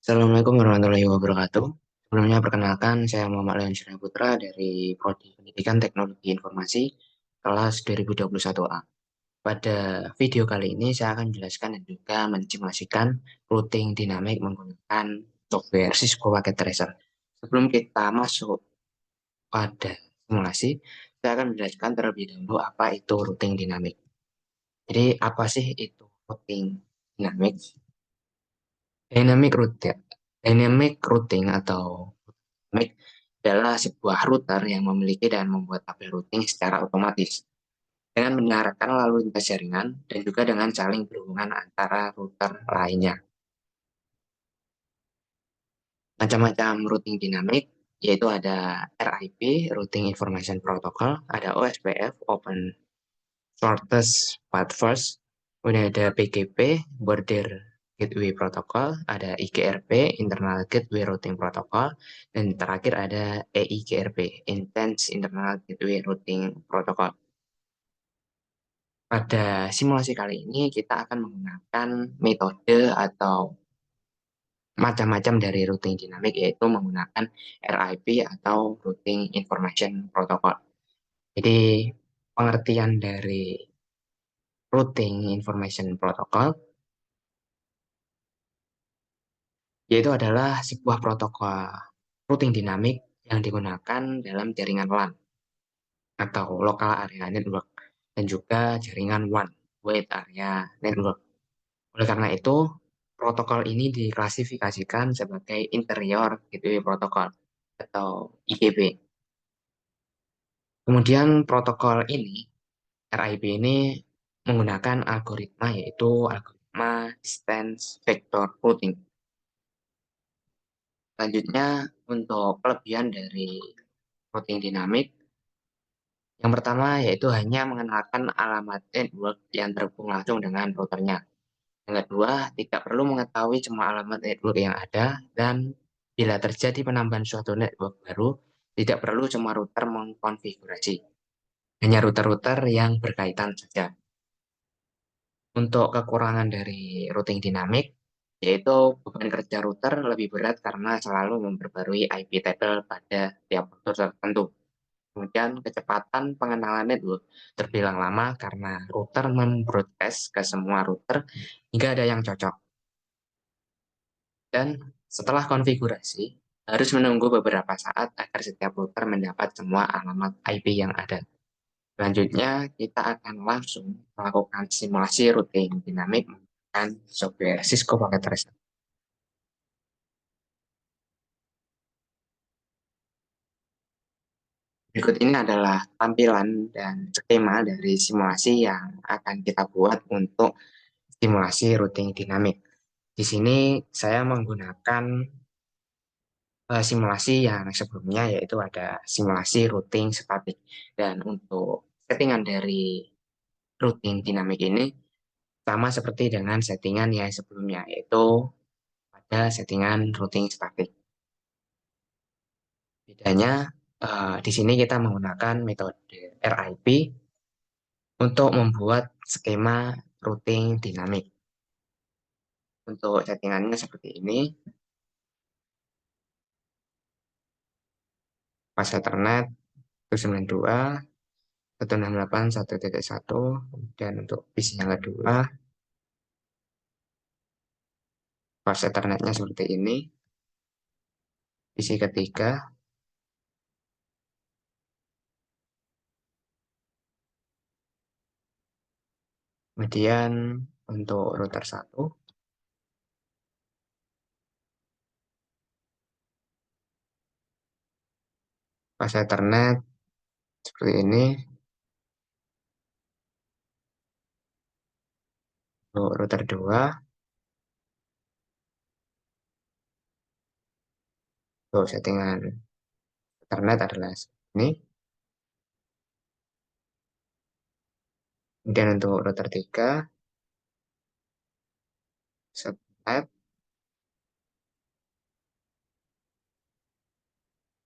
Assalamualaikum warahmatullahi wabarakatuh. Sebelumnya perkenalkan, saya Muhammad Leon Putra dari Prodi Pendidikan Teknologi Informasi kelas 2021A. Pada video kali ini saya akan menjelaskan dan juga mensimulasikan routing dinamik menggunakan software Cisco Packet Tracer. Sebelum kita masuk pada simulasi, saya akan menjelaskan terlebih dahulu apa itu routing dinamik. Jadi apa sih itu routing dinamik? Dynamic routing, dynamic routing atau dynamic adalah sebuah router yang memiliki dan membuat tabel routing secara otomatis dengan menyelaraskan lalu lintas jaringan dan juga dengan saling berhubungan antara router lainnya. Macam-macam routing dinamik yaitu ada RIP, Routing Information Protocol, ada OSPF, Open Shortest Path First, kemudian ada BGP, Border Gateway Protocol, ada IGRP, Internal Gateway Routing Protocol, dan terakhir ada EIGRP, Intense Internal Gateway Routing Protocol. Pada simulasi kali ini kita akan menggunakan metode atau macam-macam dari routing dinamik yaitu menggunakan RIP atau Routing Information Protocol. Jadi pengertian dari Routing Information Protocol yaitu adalah sebuah protokol routing dinamik yang digunakan dalam jaringan LAN atau Local Area Network dan juga jaringan WAN, Wide Area Network. Oleh karena itu, protokol ini diklasifikasikan sebagai Interior Gateway Protocol atau IGP. Kemudian protokol ini, RIP ini menggunakan algoritma yaitu algoritma Distance Vector Routing. Selanjutnya, untuk kelebihan dari routing dinamik, yang pertama yaitu hanya mengenalkan alamat network yang terhubung langsung dengan routernya. Yang kedua, tidak perlu mengetahui semua alamat network yang ada, dan bila terjadi penambahan suatu network baru, tidak perlu semua router mengkonfigurasi. Hanya router-router yang berkaitan saja. Untuk kekurangan dari routing dinamik, yaitu beban kerja router lebih berat karena selalu memperbarui IP table pada tiap router tertentu. Kemudian kecepatan pengenalan network terbilang lama karena router membroadcast ke semua router hingga ada yang cocok. Dan setelah konfigurasi, harus menunggu beberapa saat agar setiap router mendapat semua alamat IP yang ada. Selanjutnya, kita akan langsung melakukan simulasi routing dinamik menggunakan software Cisco Packet Tracer. Berikut ini adalah tampilan dan skema dari simulasi yang akan kita buat untuk simulasi routing dinamik. Di sini saya menggunakan simulasi yang sebelumnya yaitu ada simulasi routing statik. Dan untuk settingan dari routing dinamik ini sama seperti dengan settingan yang sebelumnya yaitu pada settingan routing statik. Bedanya di sini kita menggunakan metode RIP untuk membuat skema routing dinamik. Untuk settingannya seperti ini, pas Ethernet 192, 168, 1.1, dan untuk PC yang kedua, pas Ethernetnya seperti ini, PC ketiga, kemudian untuk router 1, pas Ethernet seperti ini, untuk router 2, untuk settingan Ethernet adalah ini, kemudian untuk router 3, subnet,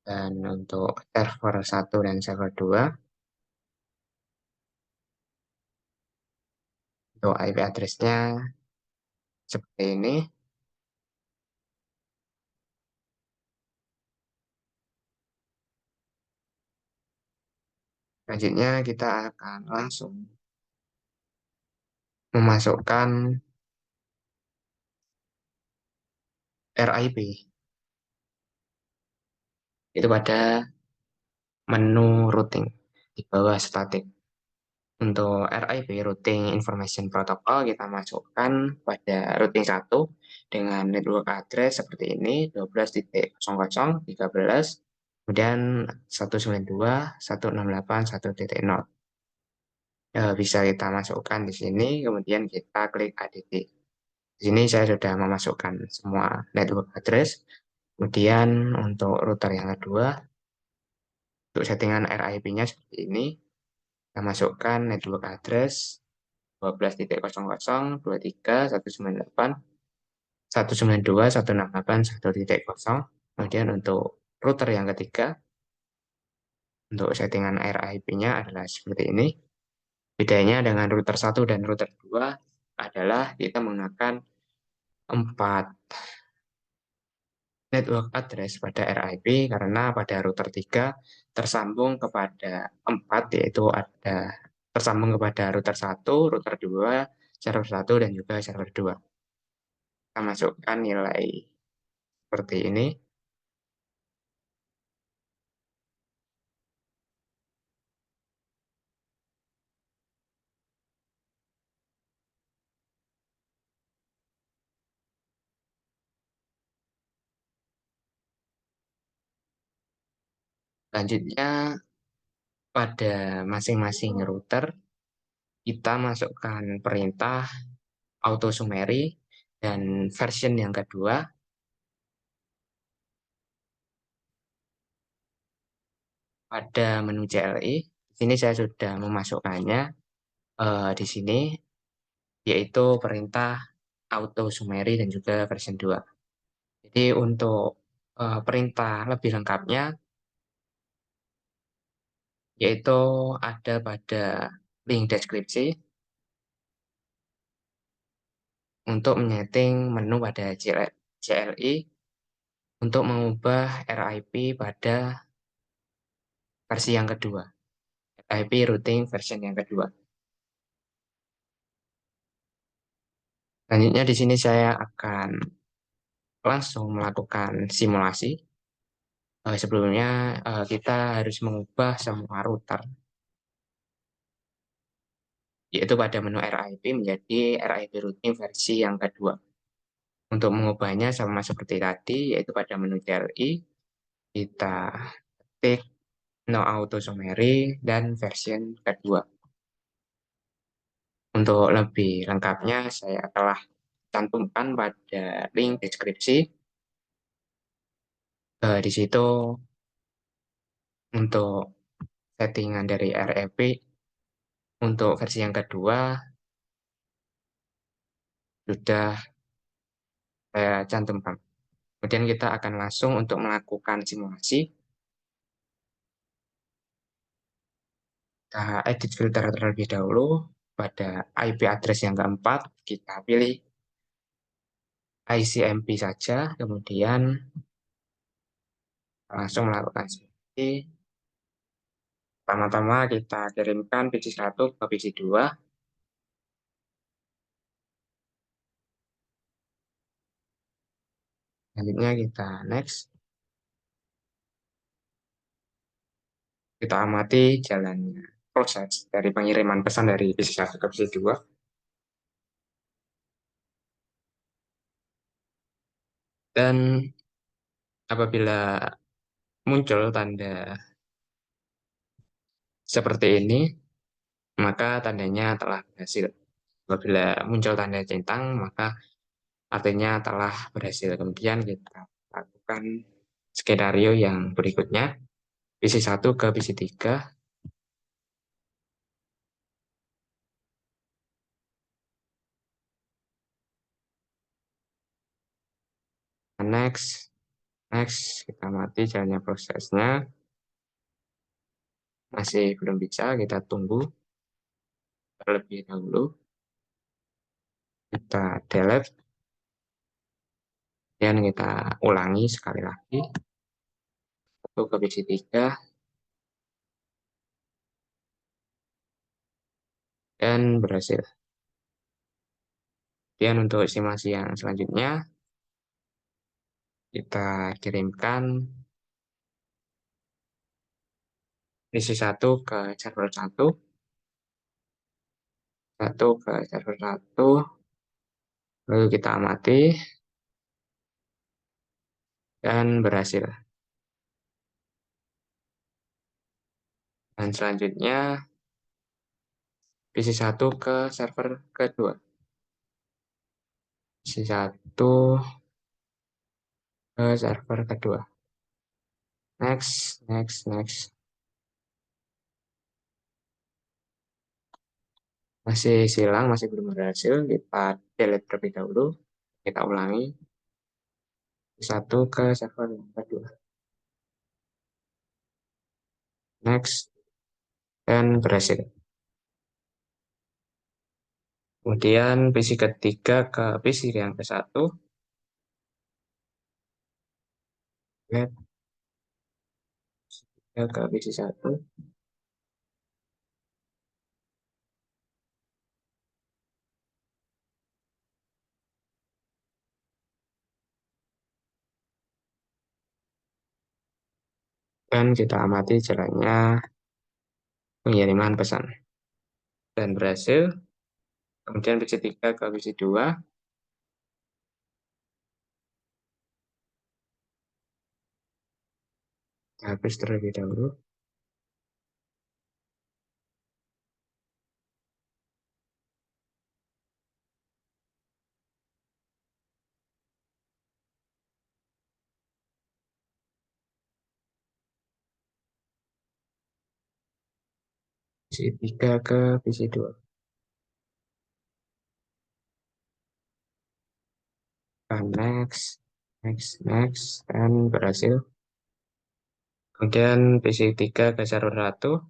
dan untuk server 1 dan server 2, untuk IP address-nya seperti ini, Selanjutnya kita akan langsung memasukkan RIP itu pada menu routing di bawah static. Untuk RIP Routing Information Protocol kita masukkan pada routing 1 dengan network address seperti ini 12.00.13, kemudian 192.168.1.0. Bisa kita masukkan di sini, kemudian kita klik ADT. Di sini saya sudah memasukkan semua network address. Kemudian untuk router yang kedua, untuk settingan RIP-nya seperti ini, kita masukkan network address 12.00.23.198.192.168.1.0. Kemudian untuk router yang ketiga, untuk settingan RIP-nya adalah seperti ini. Bedanya dengan router 1 dan router 2 adalah kita menggunakan 4 network address pada RIP karena pada router 3 tersambung kepada 4, yaitu ada tersambung kepada router 1, router 2, server 1, dan juga server 2. Kita masukkan nilai seperti ini. Selanjutnya, pada masing-masing router, kita masukkan perintah auto summary dan version yang kedua pada menu CLI. Di sini saya sudah memasukkannya di sini, yaitu perintah auto summary dan juga version 2. Jadi untuk perintah lebih lengkapnya, yaitu ada pada link deskripsi untuk menyeting menu pada CLI untuk mengubah RIP pada versi yang kedua, RIP routing version yang kedua. Selanjutnya di sini saya akan langsung melakukan simulasi. Sebelumnya kita harus mengubah semua router, yaitu pada menu RIP menjadi RIP routing versi yang kedua. Untuk mengubahnya sama seperti tadi, yaitu pada menu CLI, kita ketik no auto summary dan version kedua. Untuk lebih lengkapnya, saya telah cantumkan pada link deskripsi. Di situ untuk settingan dari REP untuk versi yang kedua sudah saya cantumkan. Kemudian kita akan langsung untuk melakukan simulasi. Kita edit filter terlebih dahulu. Pada IP address yang keempat, kita pilih ICMP saja. Kemudian langsung melakukan simulasi. Pertama-tama kita kirimkan PC1 ke PC2. Selanjutnya kita next. Kita amati jalannya proses dari pengiriman pesan dari PC1 ke PC2. Dan apabila muncul tanda seperti ini, maka tandanya telah berhasil. Apabila muncul tanda centang, maka artinya telah berhasil. Kemudian kita lakukan skenario yang berikutnya, PC1 ke PC3. Next, next, kita mati jalannya prosesnya. Masih belum bisa, kita tunggu terlebih dahulu. Kita delete, dan kita ulangi sekali lagi. Satu ke PC3, dan berhasil. Kemudian untuk estimasi yang selanjutnya, kita kirimkan PC satu ke server satu, satu ke server satu, lalu kita amati, dan berhasil. Dan selanjutnya, PC satu ke server kedua. PC satu ke server kedua. Next, next, next. Masih silang, masih belum berhasil. Kita delete terlebih dahulu. Kita ulangi. Satu ke server yang kedua. Next, dan berhasil. Kemudian PC ketiga ke PC yang ke satu. Get ke PC satu. Dan kita amati jalannya pengiriman pesan. Dan berhasil. Kemudian PC 3 ke PC 2. Habis terlebih dahulu. PC 3 ke PC 2. Dan next, next, next, dan berhasil. Kemudian PC 3 ke server 1.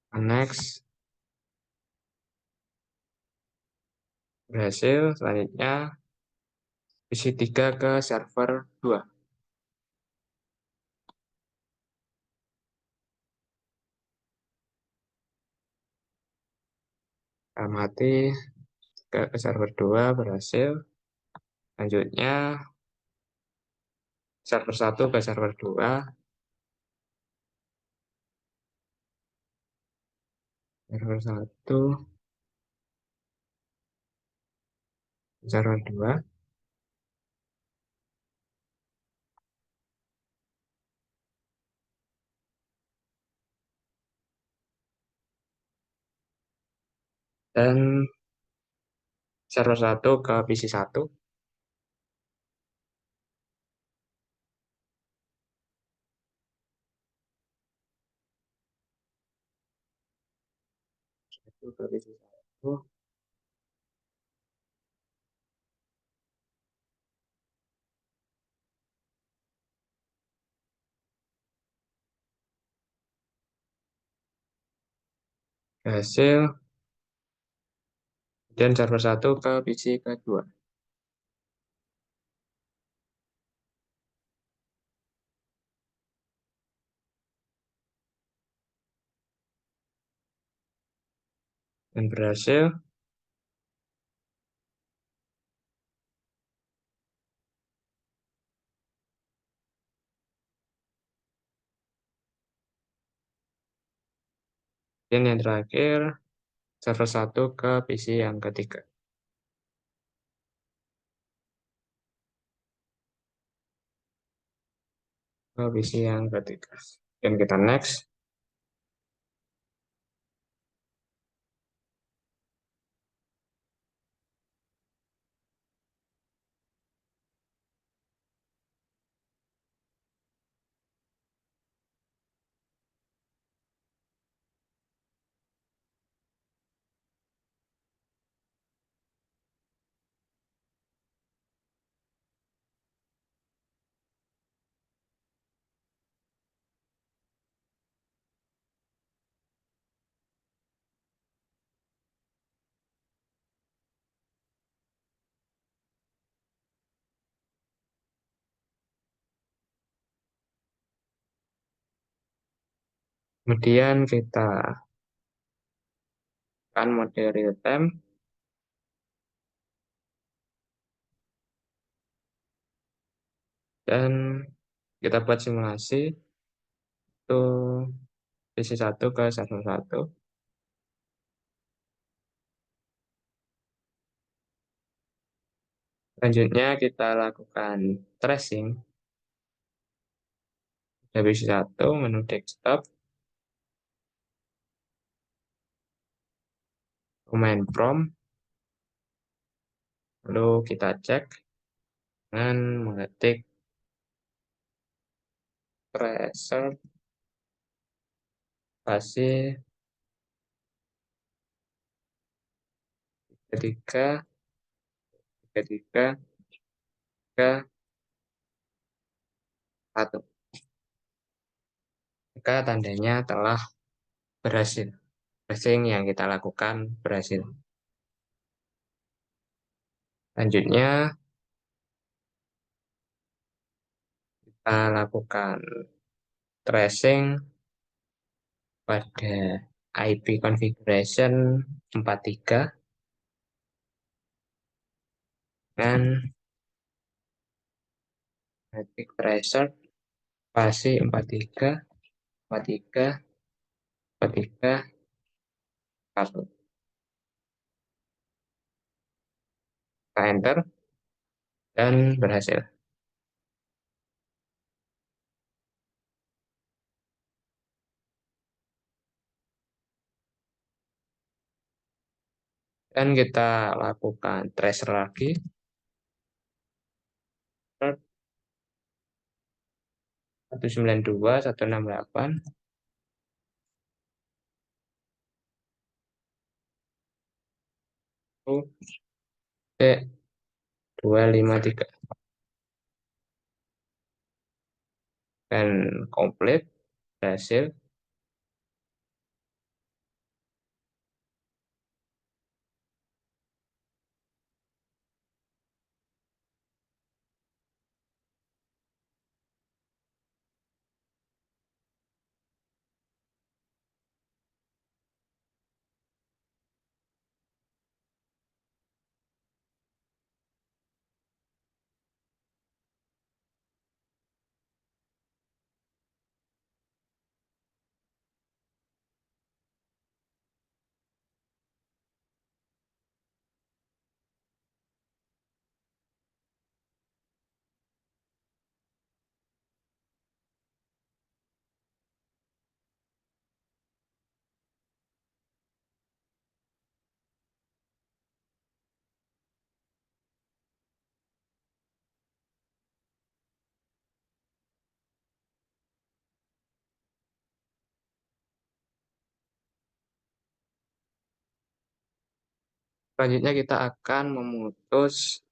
Dan next, berhasil. Selanjutnya PC 3 ke server 2. Amati ke server 2 berhasil. Selanjutnya server 1 ke server 2. Server 1 ke server 2. Dan server 1 ke PC 1. Itu ke PC 1. Berhasil. Dan server 1 ke PC kedua. Dan berhasil. Dan yang terakhir, server 1 ke PC yang ketiga. Ke PC yang ketiga. Dan kita next. Kemudian kita kan mode real time dan kita buat simulasi itu isi satu ke server satu. Selanjutnya kita lakukan tracing dari isi satu menu desktop, command prompt, lalu kita cek dengan mengetik tracer spasi ketiga ketiga tiga satu. Maka tandanya telah berhasil. Tracing yang kita lakukan berhasil. Selanjutnya kita lakukan tracing pada IP configuration 43 dan ketik tracer spasi 43 43 43 1. Kita enter dan berhasil. Dan kita lakukan tracer lagi. 192 168 C 253 dan komplit berhasil. Selanjutnya kita akan memutus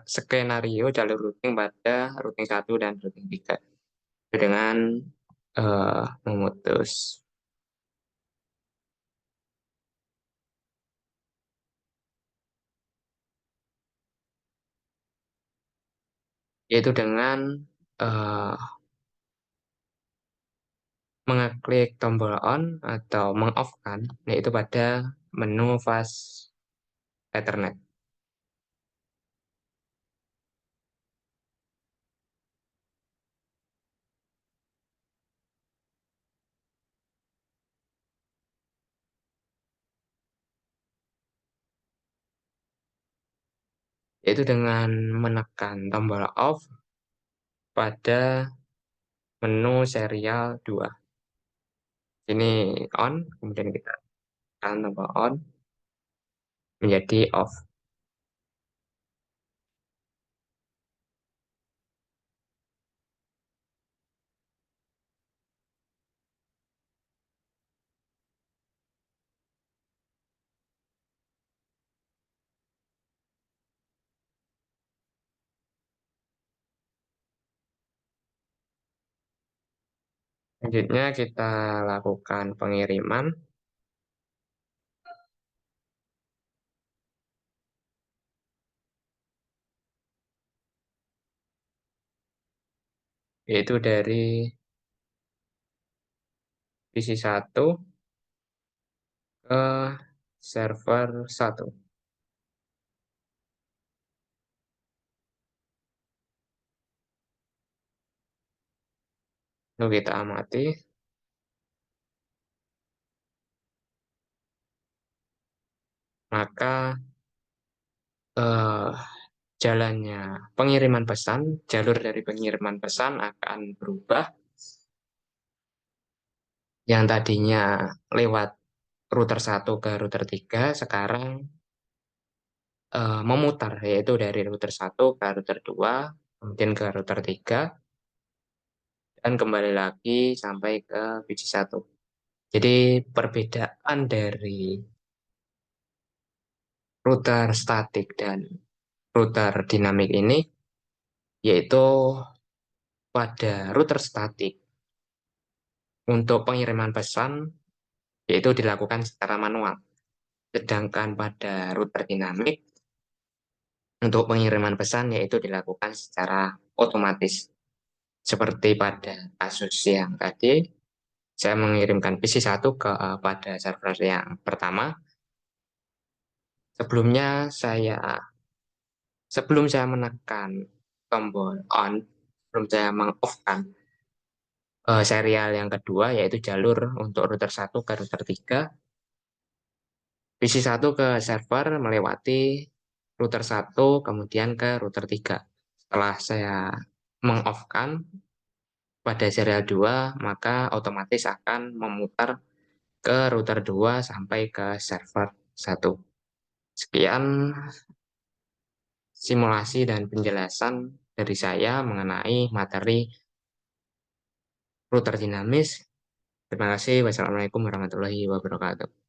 skenario jalur routing pada routing 1 dan routing 3 dengan memutus, yaitu dengan eh, mengeklik tombol on atau mengoff-kan, yaitu pada menu fast Ethernet. Yaitu dengan menekan tombol off pada menu serial 2. Ini on, kemudian kita tekan tombol on menjadi off. Selanjutnya kita lakukan pengiriman, yaitu dari PC 1 ke server 1. Lalu kita amati, maka eh, jalannya pengiriman pesan, jalur dari pengiriman pesan akan berubah. Yang tadinya lewat router 1 ke router 3, sekarang memutar, yaitu dari router 1 ke router 2, kemudian ke router 3, dan kembali lagi sampai ke PC 1. Jadi perbedaan dari router statik dan router dinamik ini, yaitu pada router statik untuk pengiriman pesan, yaitu dilakukan secara manual. Sedangkan pada router dinamik, untuk pengiriman pesan yaitu dilakukan secara otomatis. Seperti pada kasus yang tadi, saya mengirimkan PC 1 pada server yang pertama. Sebelum saya menekan tombol on, sebelum saya meng-off-kan serial yang kedua, yaitu jalur untuk router 1 ke router 3, PC 1 ke server melewati router 1, kemudian ke router 3. Setelah saya meng-off-kan pada serial 2, maka otomatis akan memutar ke router 2 sampai ke server 1. Sekian simulasi dan penjelasan dari saya mengenai materi router dinamis. Terima kasih. Wassalamualaikum warahmatullahi wabarakatuh.